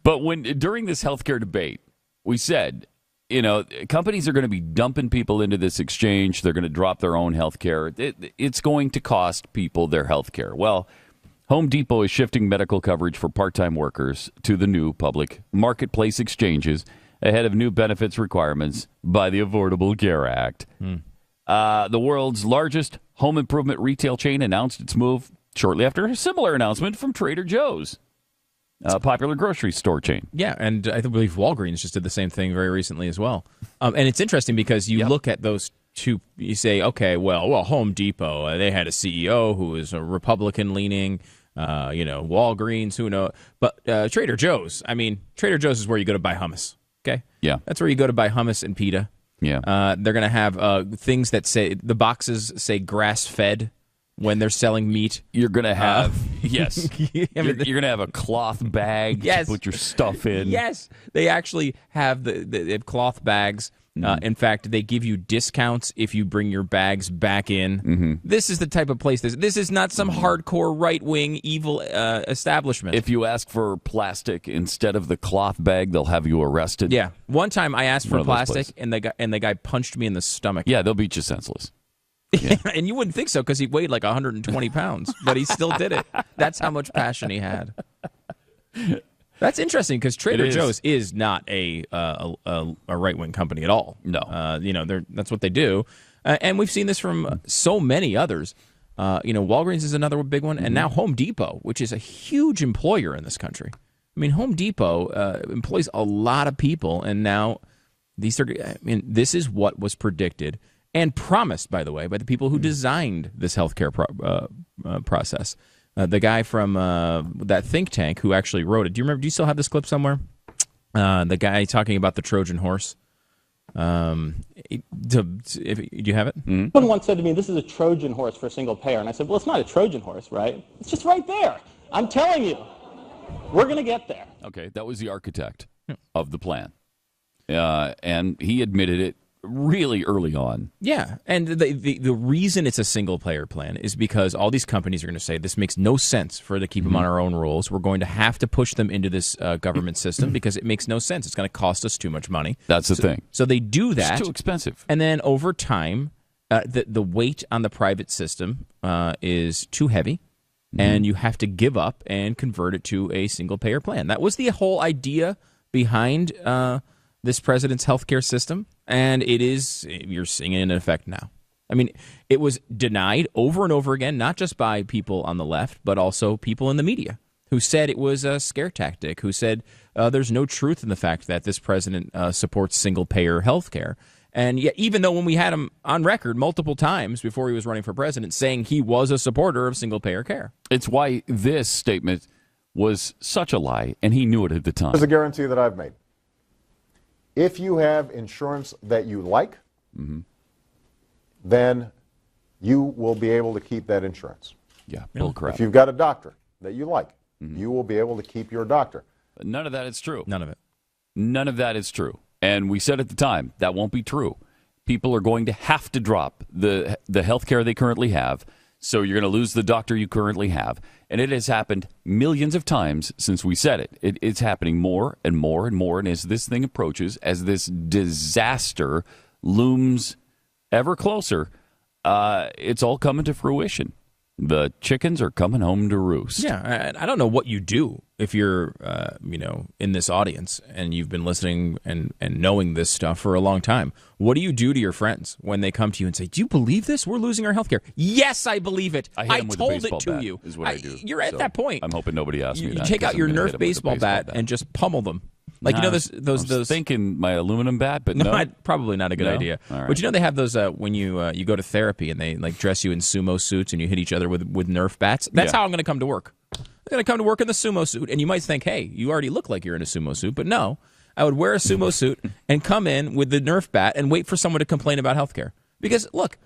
But during this healthcare debate, we said, companies are going to be dumping people into this exchange. They're going to drop their own healthcare. It's going to cost people their healthcare. Well, Home Depot is shifting medical coverage for part-time workers to the new public marketplace exchanges ahead of new benefits requirements by the Affordable Care Act. The world's largest home improvement retail chain announced its move shortly after a similar announcement from Trader Joe's, a popular grocery store chain. Yeah, and I believe Walgreens just did the same thing very recently as well. And it's interesting because you look at those two, you say, okay, well, Home Depot, they had a CEO who was a Republican-leaning, Walgreens, who knows? But Trader Joe's, Trader Joe's is where you go to buy hummus, okay? Yeah. That's where you go to buy hummus and pita. Yeah. They're going to have things that say, the boxes say grass-fed when they're selling meat. You're going to have, yes, you're going to have a cloth bag to put your stuff in. Yes, they actually have they have cloth bags. In fact, they give you discounts if you bring your bags back in. Mm-hmm. This is the type of place. This is not some hardcore right-wing evil establishment. If you ask for plastic instead of the cloth bag, they'll have you arrested. Yeah. One time I asked for plastic, and the guy punched me in the stomach. Yeah, they'll beat you senseless. Yeah. And you wouldn't think so because he weighed like 120 pounds, but he still did it. That's how much passion he had. That's interesting because Trader Joe's is not a right-wing company at all. No. That's what they do. And we've seen this from so many others. Walgreens is another big one. And now Home Depot, which is a huge employer in this country. Home Depot employs a lot of people. And now this is what was predicted and promised, by the way, by the people who designed this healthcare process. The guy from that think tank who actually wrote it. Do you still have this clip somewhere? The guy talking about the Trojan horse. Do you have it? Mm-hmm. Someone once said to me, this is a Trojan horse for a single payer. And I said, well, it's not a Trojan horse, right? It's just right there. I'm telling you, we're going to get there. Okay, that was the architect of the plan. And he admitted it really early on. Yeah, and the reason it's a single-payer plan is because all these companies are going to say, this makes no sense for to keep them on our own rules. We're going to have to push them into this government system because it makes no sense. It's going to cost us too much money. That's the thing. So they do that. It's too expensive. And then over time, the weight on the private system is too heavy, and you have to give up and convert it to a single-payer plan. That was the whole idea behind this president's healthcare system. And you're seeing it in effect now. It was denied over and over again, not just by people on the left, but also people in the media who said it was a scare tactic, who said there's no truth in the fact that this president supports single-payer health care. And yet, even though when we had him on record multiple times before he was running for president saying he was a supporter of single-payer care. It's why this statement was such a lie, and he knew it at the time. There's a guarantee that I've made. If you have insurance that you like, then you will be able to keep that insurance. Yeah, bull crap. If you've got a doctor that you like, you will be able to keep your doctor. But none of that is true. None of it. None of that is true. And we said at the time, that won't be true. People are going to have to drop the health care they currently have, so you're going to lose the doctor you currently have. And it has happened millions of times since we said it. It's happening more and more and more. And as this thing approaches, as this disaster looms ever closer, it's all coming to fruition. The chickens are coming home to roost. Yeah, I don't know what you do if you're, in this audience and you've been listening and knowing this stuff for a long time. What do you do to your friends when they come to you and say, do you believe this? We're losing our health care. Yes, I believe it. I told it to you. Is what I do. You're at that point. I'm hoping nobody asks me that. You take out your Nerf baseball bat and just pummel them. Like, I was those thinking my aluminum bat, but no. Probably not a good idea. Right. But they have those when you go to therapy and they like dress you in sumo suits and you hit each other with Nerf bats. That's how I'm going to come to work. I'm going to come to work in the sumo suit. And you might think, hey, you already look like you're in a sumo suit. But no, I would wear a sumo suit and come in with the Nerf bat and wait for someone to complain about healthcare. Because, look,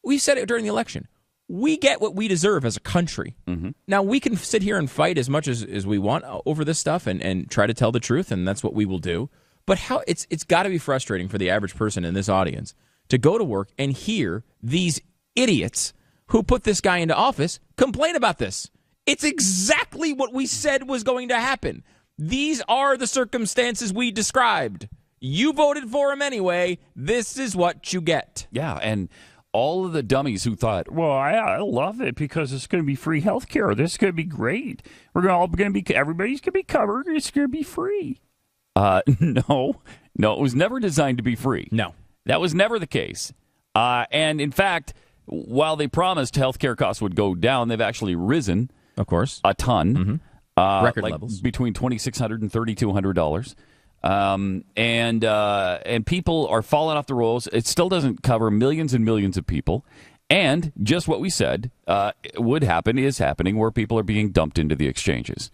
we said it during the election. We get what we deserve as a country. Now, we can sit here and fight as much as we want over this stuff and try to tell the truth, and that's what we will do. But it's got to be frustrating for the average person in this audience to go to work and hear these idiots who put this guy into office complain about this. It's exactly what we said was going to happen. These are the circumstances we described. You voted for him anyway. This is what you get. Yeah, and all of the dummies who thought, well, I love it because it's going to be free health care. This is going to be great. Everybody's going to be covered. It's going to be free. No, it was never designed to be free. No. That was never the case. And in fact, while they promised health care costs would go down, they've actually risen. Of course. A ton. Record levels. Between $2,600 and $3,200. And people are falling off the rolls. It still doesn't cover millions and millions of people. And just what we said would happen is happening, where people are being dumped into the exchanges.